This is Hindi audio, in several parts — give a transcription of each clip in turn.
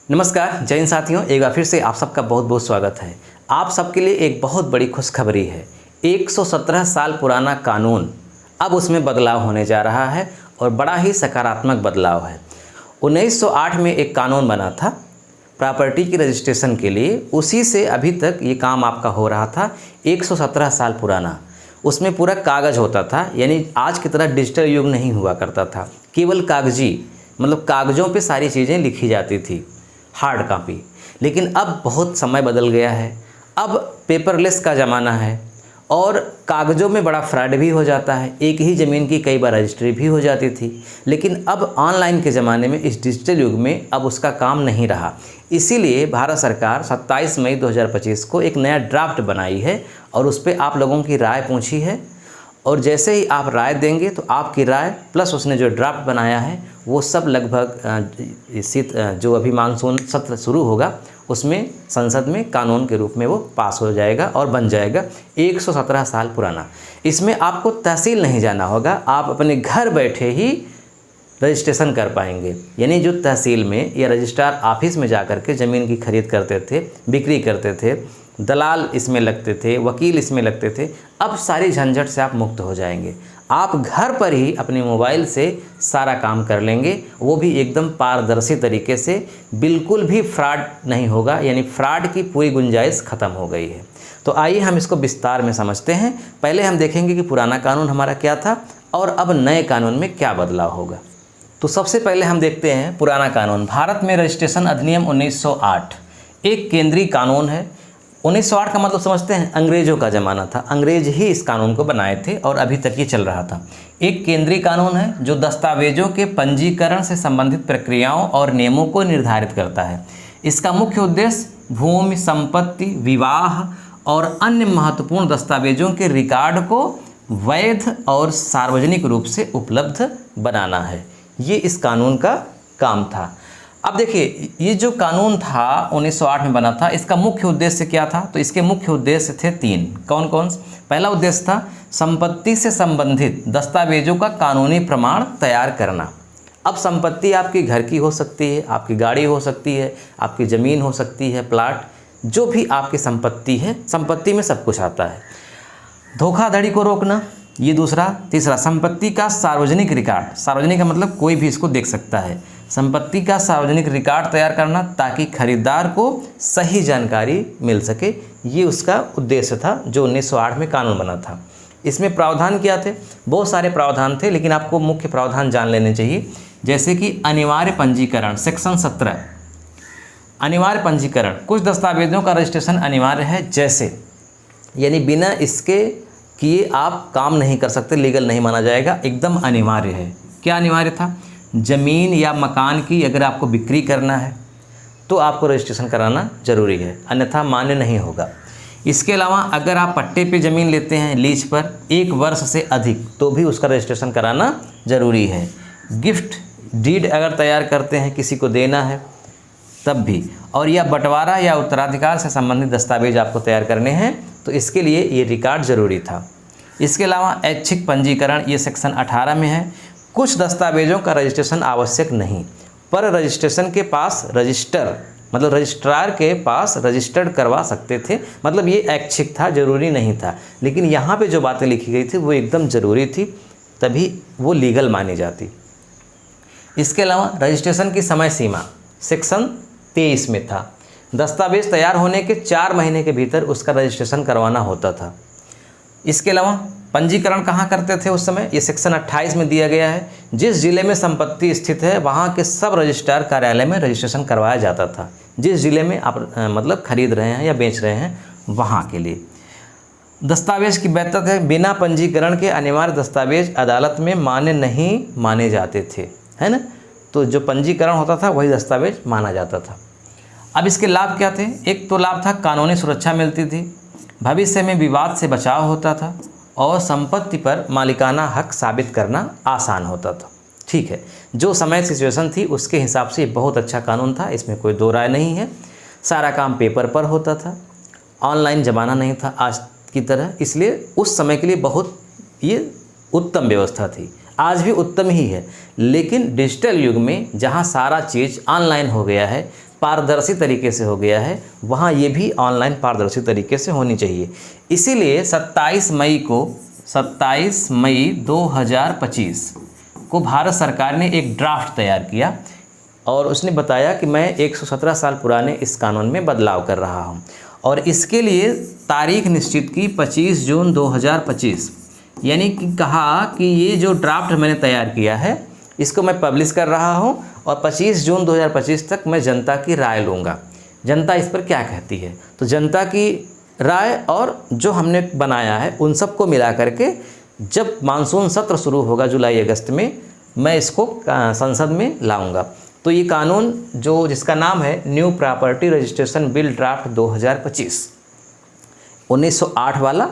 नमस्कार जय हिंद साथियों, एक बार फिर से आप सबका बहुत बहुत स्वागत है। आप सबके लिए एक बहुत बड़ी खुशखबरी है। 117 साल पुराना कानून अब उसमें बदलाव होने जा रहा है और बड़ा ही सकारात्मक बदलाव है। 1908 में एक कानून बना था प्रॉपर्टी की रजिस्ट्रेशन के लिए, उसी से अभी तक ये काम आपका हो रहा था। 117 साल पुराना, उसमें पूरा कागज़ होता था, यानी आज की तरह डिजिटल युग नहीं हुआ करता था। केवल कागजी मतलब कागज़ों पे सारी चीज़ें लिखी जाती थी, हार्ड कॉपी। लेकिन अब बहुत समय बदल गया है, अब पेपरलेस का ज़माना है और कागज़ों में बड़ा फ्रॉड भी हो जाता है। एक ही ज़मीन की कई बार रजिस्ट्री भी हो जाती थी, लेकिन अब ऑनलाइन के ज़माने में, इस डिजिटल युग में अब उसका काम नहीं रहा। इसीलिए भारत सरकार 27 मई 2025 को एक नया ड्राफ्ट बनाई है और उस पर आप लोगों की राय पूछी है। और जैसे ही आप राय देंगे तो आपकी राय प्लस उसने जो ड्राफ्ट बनाया है वो सब लगभग इसी जो अभी मानसून सत्र शुरू होगा उसमें संसद में कानून के रूप में वो पास हो जाएगा और बन जाएगा। 117 साल पुराना। इसमें आपको तहसील नहीं जाना होगा, आप अपने घर बैठे ही रजिस्ट्रेशन कर पाएंगे। यानी जो तहसील में या रजिस्ट्रार ऑफिस में जाकर के ज़मीन की खरीद करते थे, बिक्री करते थे, दलाल इसमें लगते थे, वकील इसमें लगते थे, अब सारी झंझट से आप मुक्त हो जाएंगे। आप घर पर ही अपने मोबाइल से सारा काम कर लेंगे, वो भी एकदम पारदर्शी तरीके से, बिल्कुल भी फ्रॉड नहीं होगा। यानी फ्रॉड की पूरी गुंजाइश ख़त्म हो गई है। तो आइए हम इसको विस्तार में समझते हैं। पहले हम देखेंगे कि पुराना कानून हमारा क्या था और अब नए कानून में क्या बदलाव होगा। तो सबसे पहले हम देखते हैं पुराना कानून। भारत में रजिस्ट्रेशन अधिनियम 1908 एक केंद्रीय कानून है। 1908 का मतलब समझते हैं, अंग्रेज़ों का ज़माना था, अंग्रेज ही इस कानून को बनाए थे और अभी तक ये चल रहा था। एक केंद्रीय कानून है जो दस्तावेजों के पंजीकरण से संबंधित प्रक्रियाओं और नियमों को निर्धारित करता है। इसका मुख्य उद्देश्य भूमि, संपत्ति, विवाह और अन्य महत्वपूर्ण दस्तावेजों के रिकॉर्ड को वैध और सार्वजनिक रूप से उपलब्ध बनाना है। ये इस कानून का काम था। अब देखिए, ये जो कानून था 1908 में बना था, इसका मुख्य उद्देश्य क्या था? तो इसके मुख्य उद्देश्य थे 3। कौन कौन? पहला उद्देश्य था संपत्ति से संबंधित दस्तावेजों का कानूनी प्रमाण तैयार करना। अब संपत्ति आपकी घर की हो सकती है, आपकी गाड़ी हो सकती है, आपकी ज़मीन हो सकती है, प्लाट, जो भी आपकी संपत्ति है, संपत्ति में सब कुछ आता है। धोखाधड़ी को रोकना, ये दूसरा। तीसरा, संपत्ति का सार्वजनिक रिकॉर्ड। सार्वजनिक का मतलब कोई भी इसको देख सकता है। संपत्ति का सार्वजनिक रिकॉर्ड तैयार करना ताकि खरीदार को सही जानकारी मिल सके। ये उसका उद्देश्य था जो 1908 में कानून बना था। इसमें प्रावधान क्या थे? बहुत सारे प्रावधान थे, लेकिन आपको मुख्य प्रावधान जान लेने चाहिए। जैसे कि अनिवार्य पंजीकरण, सेक्शन 17। अनिवार्य पंजीकरण, कुछ दस्तावेजों का रजिस्ट्रेशन अनिवार्य है, जैसे यानी बिना इसके किए आप काम नहीं कर सकते, लीगल नहीं माना जाएगा, एकदम अनिवार्य है। क्या अनिवार्य था? ज़मीन या मकान की अगर आपको बिक्री करना है तो आपको रजिस्ट्रेशन कराना ज़रूरी है, अन्यथा मान्य नहीं होगा। इसके अलावा अगर आप पट्टे पे ज़मीन लेते हैं लीज पर 1 वर्ष से अधिक, तो भी उसका रजिस्ट्रेशन कराना ज़रूरी है। गिफ्ट डीड अगर तैयार करते हैं, किसी को देना है तब भी, और या बंटवारा या उत्तराधिकार से संबंधित दस्तावेज आपको तैयार करने हैं, तो इसके लिए ये रिकॉर्ड ज़रूरी था। इसके अलावा ऐच्छिक पंजीकरण, ये सेक्शन 18 में है। कुछ दस्तावेजों का रजिस्ट्रेशन आवश्यक नहीं, पर रजिस्ट्रेशन के पास मतलब रजिस्ट्रार के पास रजिस्टर्ड करवा सकते थे। मतलब ये ऐच्छिक था, ज़रूरी नहीं था। लेकिन यहाँ पे जो बातें लिखी गई थी वो एकदम ज़रूरी थी, तभी वो लीगल मानी जाती। इसके अलावा रजिस्ट्रेशन की समय सीमा सेक्शन 23 में था। दस्तावेज तैयार होने के 4 महीने के भीतर उसका रजिस्ट्रेशन करवाना होता था। इसके अलावा पंजीकरण कहाँ करते थे उस समय? ये सेक्शन 28 में दिया गया है। जिस ज़िले में संपत्ति स्थित है वहाँ के सब रजिस्ट्रार कार्यालय में रजिस्ट्रेशन करवाया जाता था। जिस ज़िले में आप मतलब खरीद रहे हैं या बेच रहे हैं, वहाँ के लिए। दस्तावेज की वैधता है, बिना पंजीकरण के अनिवार्य दस्तावेज अदालत में मान्य नहीं माने जाते थे, है ना? तो जो पंजीकरण होता था वही दस्तावेज माना जाता था। अब इसके लाभ क्या थे? एक तो लाभ था कानूनी सुरक्षा मिलती थी, भविष्य में विवाद से बचाव होता था और संपत्ति पर मालिकाना हक साबित करना आसान होता था। ठीक है, जो समय सिचुएशन थी उसके हिसाब से बहुत अच्छा कानून था, इसमें कोई दो राय नहीं है। सारा काम पेपर पर होता था, ऑनलाइन ज़माना नहीं था आज की तरह, इसलिए उस समय के लिए बहुत ये उत्तम व्यवस्था थी। आज भी उत्तम ही है, लेकिन डिजिटल युग में जहाँ सारा चीज़ ऑनलाइन हो गया है, पारदर्शी तरीके से हो गया है, वहाँ ये भी ऑनलाइन पारदर्शी तरीके से होनी चाहिए। इसीलिए 27 मई 2025 को भारत सरकार ने एक ड्राफ्ट तैयार किया और उसने बताया कि मैं 117 साल पुराने इस कानून में बदलाव कर रहा हूँ और इसके लिए तारीख निश्चित की 25 जून 2025, यानी कि कहा कि ये जो ड्राफ्ट मैंने तैयार किया है इसको मैं पब्लिश कर रहा हूँ और 25 जून 2025 तक मैं जनता की राय लूँगा, जनता इस पर क्या कहती है। तो जनता की राय और जो हमने बनाया है उन सबको मिला करके जब मानसून सत्र शुरू होगा जुलाई अगस्त में, मैं इसको संसद में लाऊंगा। तो ये कानून जो जिसका नाम है new property registration bill draft 2025, 1908 वाला,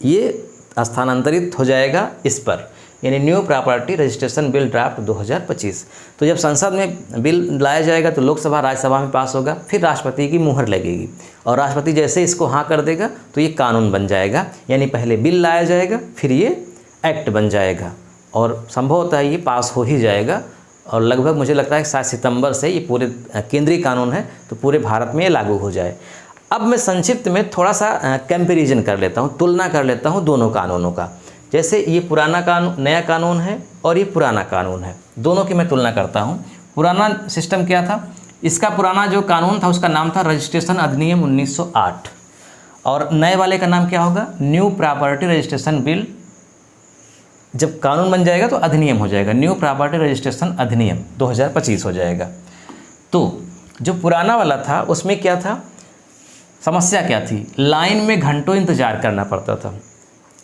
ये स्थानांतरित हो जाएगा इस पर, यानी new property registration bill draft 2025। तो जब संसद में बिल लाया जाएगा तो लोकसभा राज्यसभा में पास होगा, फिर राष्ट्रपति की मुहर लगेगी और राष्ट्रपति जैसे इसको हाँ कर देगा तो ये कानून बन जाएगा। यानी पहले बिल लाया जाएगा फिर ये एक्ट बन जाएगा और संभवतः ये पास हो ही जाएगा और लगभग मुझे लगता है शायद सितंबर से ये पूरे केंद्रीय कानून है तो पूरे भारत में ये लागू हो जाए। अब मैं संक्षिप्त में थोड़ा सा कंपैरिजन कर लेता हूँ, तुलना कर लेता हूँ दोनों कानूनों का। जैसे ये पुराना कानून, नया कानून है और ये पुराना कानून है, दोनों की मैं तुलना करता हूँ। पुराना सिस्टम क्या था, इसका पुराना जो कानून था उसका नाम था रजिस्ट्रेशन अधिनियम 1908 और नए वाले का नाम क्या होगा, न्यू प्रॉपर्टी रजिस्ट्रेशन बिल। जब कानून बन जाएगा तो अधिनियम हो जाएगा, न्यू प्रॉपर्टी रजिस्ट्रेशन अधिनियम 2025 हो जाएगा। तो जो पुराना वाला था उसमें क्या था, समस्या क्या थी, लाइन में घंटों इंतज़ार करना पड़ता था।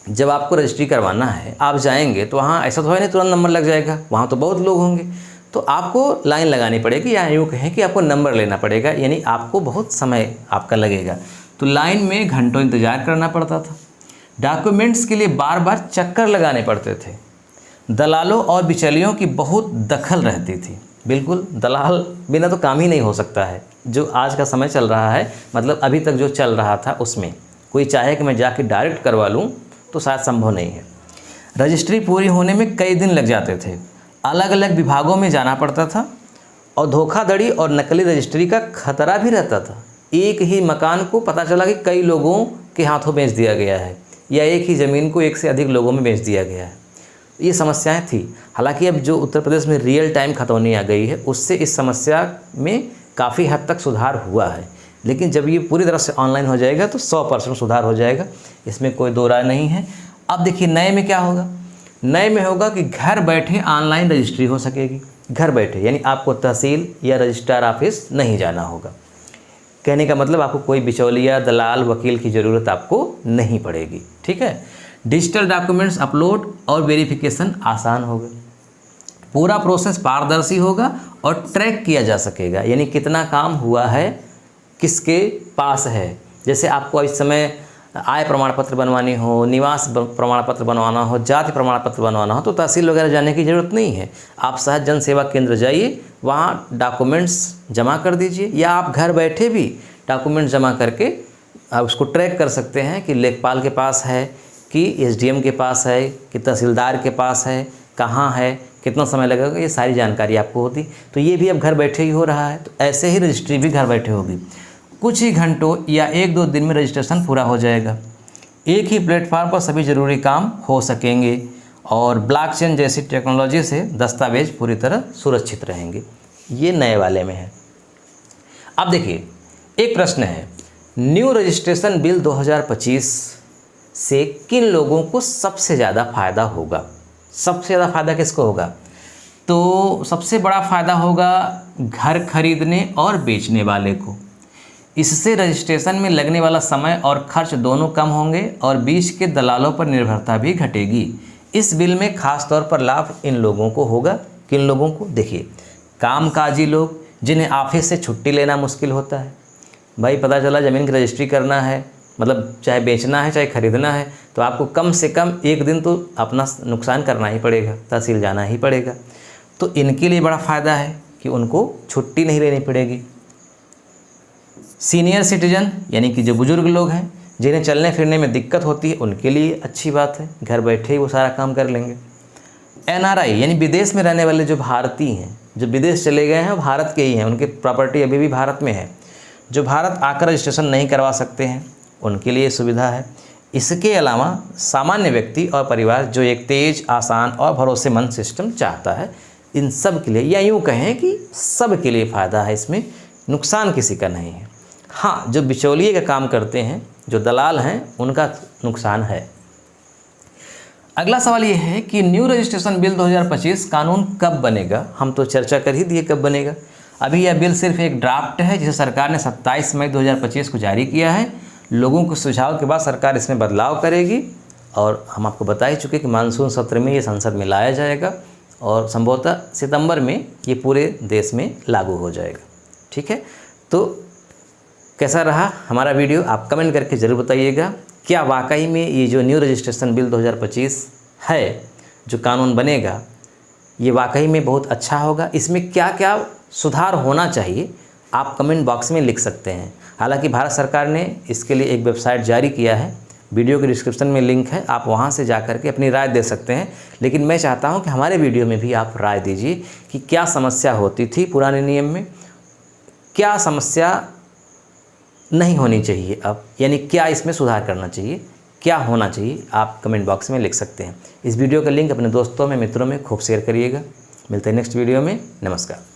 जब आपको रजिस्ट्री करवाना है आप जाएंगे तो वहाँ ऐसा तो है नहीं तुरंत नंबर लग जाएगा, वहाँ तो बहुत लोग होंगे, तो आपको लाइन लगानी पड़ेगी या यूँ कहें कि आपको नंबर लेना पड़ेगा, यानी आपको बहुत समय आपका लगेगा। तो लाइन में घंटों इंतज़ार करना पड़ता था। डॉक्यूमेंट्स के लिए बार बार चक्कर लगाने पड़ते थे। दलालों और बिचौलियों की बहुत दखल रहती थी। बिल्कुल, दलाल बिना तो काम ही नहीं हो सकता है। जो आज का समय चल रहा है, मतलब अभी तक जो चल रहा था उसमें कोई चाहे कि मैं जाके डायरेक्ट करवा लूँ तो शायद संभव नहीं है। रजिस्ट्री पूरी होने में कई दिन लग जाते थे, अलग अलग विभागों में जाना पड़ता था और धोखाधड़ी और नकली रजिस्ट्री का खतरा भी रहता था। एक ही मकान को पता चला कि कई लोगों के हाथों बेच दिया गया है या एक ही ज़मीन को एक से अधिक लोगों में बेच दिया गया है, ये समस्याएं थी। हालांकि अब जो उत्तर प्रदेश में रियल टाइम खतौनी आ गई है उससे इस समस्या में काफ़ी हद तक सुधार हुआ है, लेकिन जब ये पूरी तरह से ऑनलाइन हो जाएगा तो 100% सुधार हो जाएगा, इसमें कोई दो राय नहीं है। अब देखिए नए में क्या होगा, नए में होगा कि घर बैठे ऑनलाइन रजिस्ट्री हो सकेगी, घर बैठे, यानी आपको तहसील या रजिस्ट्रार ऑफिस नहीं जाना होगा। कहने का मतलब आपको कोई बिचौलिया, दलाल, वकील की ज़रूरत आपको नहीं पड़ेगी। ठीक है, डिजिटल डॉक्यूमेंट्स अपलोड और वेरिफिकेशन आसान होगा, पूरा प्रोसेस पारदर्शी होगा और ट्रैक किया जा सकेगा, यानी कितना काम हुआ है, किसके पास है। जैसे आपको इस समय आय प्रमाण पत्र बनवानी हो, निवास प्रमाण पत्र बनवाना हो, जाति प्रमाण पत्र बनवाना हो तो तहसील वगैरह जाने की ज़रूरत नहीं है। आप सहज जन सेवा केंद्र जाइए, वहाँ डॉक्यूमेंट्स जमा कर दीजिए, या आप घर बैठे भी डॉक्यूमेंट्स जमा करके आप उसको ट्रैक कर सकते हैं कि लेखपाल के पास है, कि एसडीएम के पास है, कि तहसीलदार के पास है, कहाँ है, कितना समय लगेगा, ये सारी जानकारी आपको होती। तो ये भी अब घर बैठे ही हो रहा है, तो ऐसे ही रजिस्ट्री भी घर बैठे होगी। कुछ ही घंटों या 1-2 दिन में रजिस्ट्रेशन पूरा हो जाएगा। एक ही प्लेटफॉर्म पर सभी ज़रूरी काम हो सकेंगे और ब्लॉकचेन जैसी टेक्नोलॉजी से दस्तावेज पूरी तरह सुरक्षित रहेंगे। ये नए वाले में है। अब देखिए, एक प्रश्न है, न्यू रजिस्ट्रेशन बिल 2025 से किन लोगों को सबसे ज़्यादा फ़ायदा होगा? सबसे ज़्यादा फ़ायदा किसको होगा? तो सबसे बड़ा फ़ायदा होगा घर खरीदने और बेचने वाले को। इससे रजिस्ट्रेशन में लगने वाला समय और खर्च दोनों कम होंगे और बीच के दलालों पर निर्भरता भी घटेगी। इस बिल में खास तौर पर लाभ इन लोगों को होगा। किन लोगों को? देखिए, कामकाजी लोग जिन्हें ऑफिस से छुट्टी लेना मुश्किल होता है। भाई पता चला ज़मीन की रजिस्ट्री करना है, मतलब चाहे बेचना है चाहे ख़रीदना है, तो आपको कम से कम एक दिन तो अपना नुकसान करना ही पड़ेगा, तहसील जाना ही पड़ेगा। तो इनके लिए बड़ा फ़ायदा है कि उनको छुट्टी नहीं लेनी पड़ेगी। सीनियर सिटीजन यानी कि जो बुज़ुर्ग लोग हैं, जिन्हें चलने फिरने में दिक्कत होती है, उनके लिए अच्छी बात है, घर बैठे ही वो सारा काम कर लेंगे। एनआरआई यानी विदेश में रहने वाले जो भारतीय हैं, जो विदेश चले गए हैं वो भारत के ही हैं, उनकी प्रॉपर्टी अभी भी भारत में है। जो भारत आकर रजिस्ट्रेशन नहीं करवा सकते हैं उनके लिए सुविधा है। इसके अलावा सामान्य व्यक्ति और परिवार जो एक तेज़, आसान और भरोसेमंद सिस्टम चाहता है, इन सब के लिए, या यूँ कहें कि सब के लिए फ़ायदा है, इसमें नुकसान किसी का नहीं है। हाँ, जो बिचौलिए का काम करते हैं, जो दलाल हैं, उनका नुकसान है। अगला सवाल ये है कि न्यू रजिस्ट्रेशन बिल 2025 कानून कब बनेगा। हम तो चर्चा कर ही दिए कब बनेगा। अभी यह बिल सिर्फ एक ड्राफ्ट है जिसे सरकार ने 27 मई 2025 को जारी किया है। लोगों के सुझाव के बाद सरकार इसमें बदलाव करेगी और हम आपको बता ही चुके कि मानसून सत्र में ये संसद में लाया जाएगा और संभवतः सितंबर में ये पूरे देश में लागू हो जाएगा। ठीक है, तो कैसा रहा हमारा वीडियो आप कमेंट करके ज़रूर बताइएगा। क्या वाकई में ये जो न्यू रजिस्ट्रेशन बिल 2025 है, जो कानून बनेगा, ये वाकई में बहुत अच्छा होगा? इसमें क्या क्या सुधार होना चाहिए आप कमेंट बॉक्स में लिख सकते हैं। हालांकि भारत सरकार ने इसके लिए एक वेबसाइट जारी किया है, वीडियो के डिस्क्रिप्शन में लिंक है, आप वहां से जा कर के अपनी राय दे सकते हैं। लेकिन मैं चाहता हूं कि हमारे वीडियो में भी आप राय दीजिए कि क्या समस्या होती थी पुराने नियम में, क्या समस्या नहीं होनी चाहिए अब, यानी क्या इसमें सुधार करना चाहिए, क्या होना चाहिए, आप कमेंट बॉक्स में लिख सकते हैं। इस वीडियो का लिंक अपने दोस्तों में, मित्रों में खूब शेयर करिएगा। मिलते हैं नेक्स्ट वीडियो में। नमस्कार।